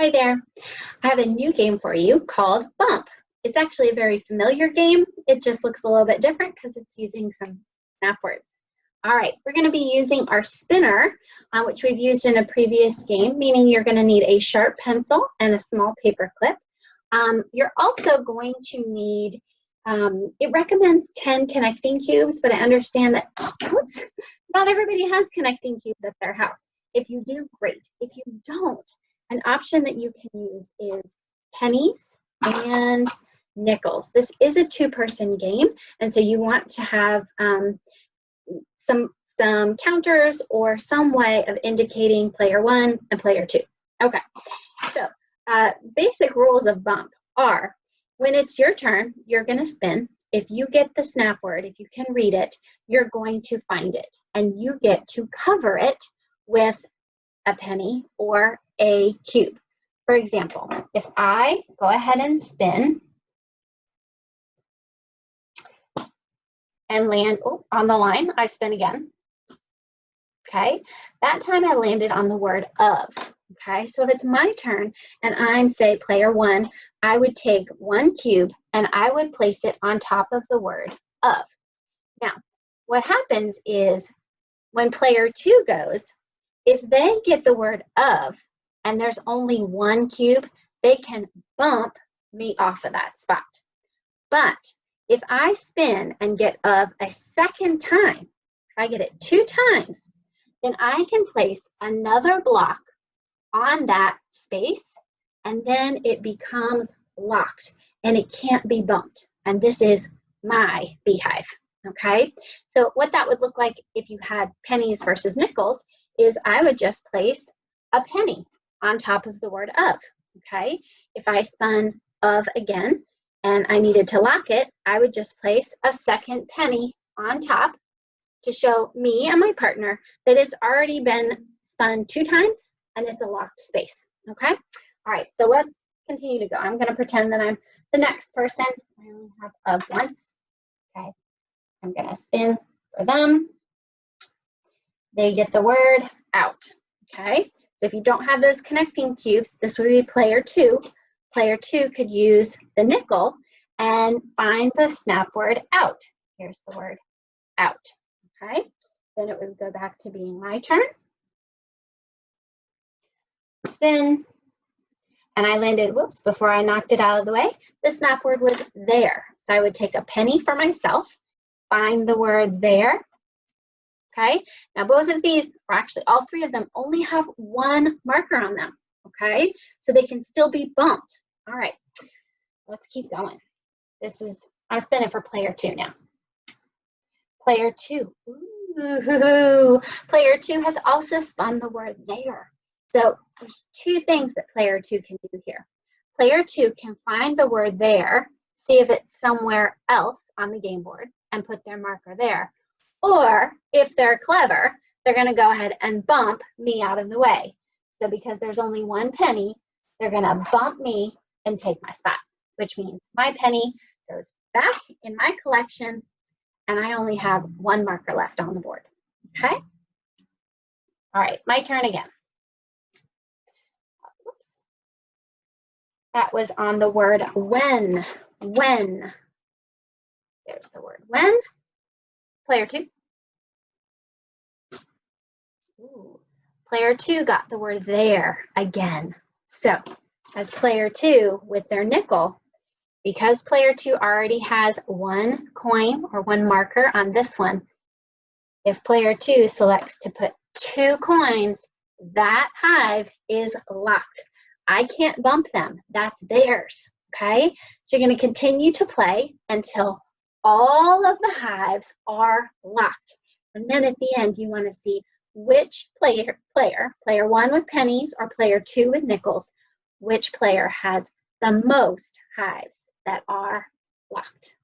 Hi there. I have a new game for you called Bump. It's actually a very familiar game. It just looks a little bit different because it's using some snap words. All right, we're going to be using our spinner, which we've used in a previous game, meaning you're going to need a sharp pencil and a small paper clip. You're also going to need, it recommends 10 connecting cubes, but I understand that not everybody has connecting cubes at their house. If you do, great. If you don't, an option that you can use is pennies and nickels. This is a two-person game, and so you want to have some counters or some way of indicating player one and player two. Okay, so basic rules of Bump are, when it's your turn, you're going to spin. If you get the snap word, if you can read it, you're going to find it, and you get to cover it with a penny or a cube. For example, if I go ahead and spin and land on the line, I spin again. Okay, that time I landed on the word of. Okay, so if it's my turn and I'm, say, player one, I would take one cube and I would place it on top of the word of. Now, what happens is when player two goes, if they get the word of and there's only one cube, they can bump me off of that spot. But if I spin and get of a second time, if I get it 2 times, then I can place another block on that space, and then it becomes locked and it can't be bumped. And this is my beehive, okay? So what that would look like if you had pennies versus nickels is I would just place a penny on top of the word of, okay? If I spun of again and I needed to lock it, I would just place a second penny on top to show me and my partner that it's already been spun 2 times and it's a locked space, okay? All right, so let's continue to go. I'm gonna pretend that I'm the next person. I only have of once, okay? I'm gonna spin for them. They get the word out, okay? So if you don't have those connecting cubes, this would be player two. Player two could use the nickel and find the snap word out. Here's the word out, okay? Then it would go back to being my turn. Spin, and I landed, whoops, before I knocked it out of the way, the snap word was there. So I would take a penny for myself, find the word there, okay? Now both of these, or actually all 3 of them, only have 1 marker on them, okay? So they can still be bumped. All right, let's keep going. I'm spinning for player 2 now. Player 2, ooh, player 2 has also spun the word there. So there's 2 things that player 2 can do here. Player 2 can find the word there, see if it's somewhere else on the game board, and put their marker there. Or if they're clever, they're gonna go ahead and bump me out of the way. So because there's only 1 penny, they're gonna bump me and take my spot, which means my penny goes back in my collection and I only have 1 marker left on the board, okay? All right, my turn again. Oops. That was on the word when. When. There's the word when. Player 2. Ooh. Player 2 got the word there again. So as player 2 with their nickel, because player 2 already has 1 coin or 1 marker on this one, if player 2 selects to put 2 coins, that hive is locked. I can't bump them. That's theirs, okay? So you're going to continue to play until all of the hives are locked. And then at the end, you want to see which player 1 with pennies or player 2 with nickels, which player has the most hives that are locked.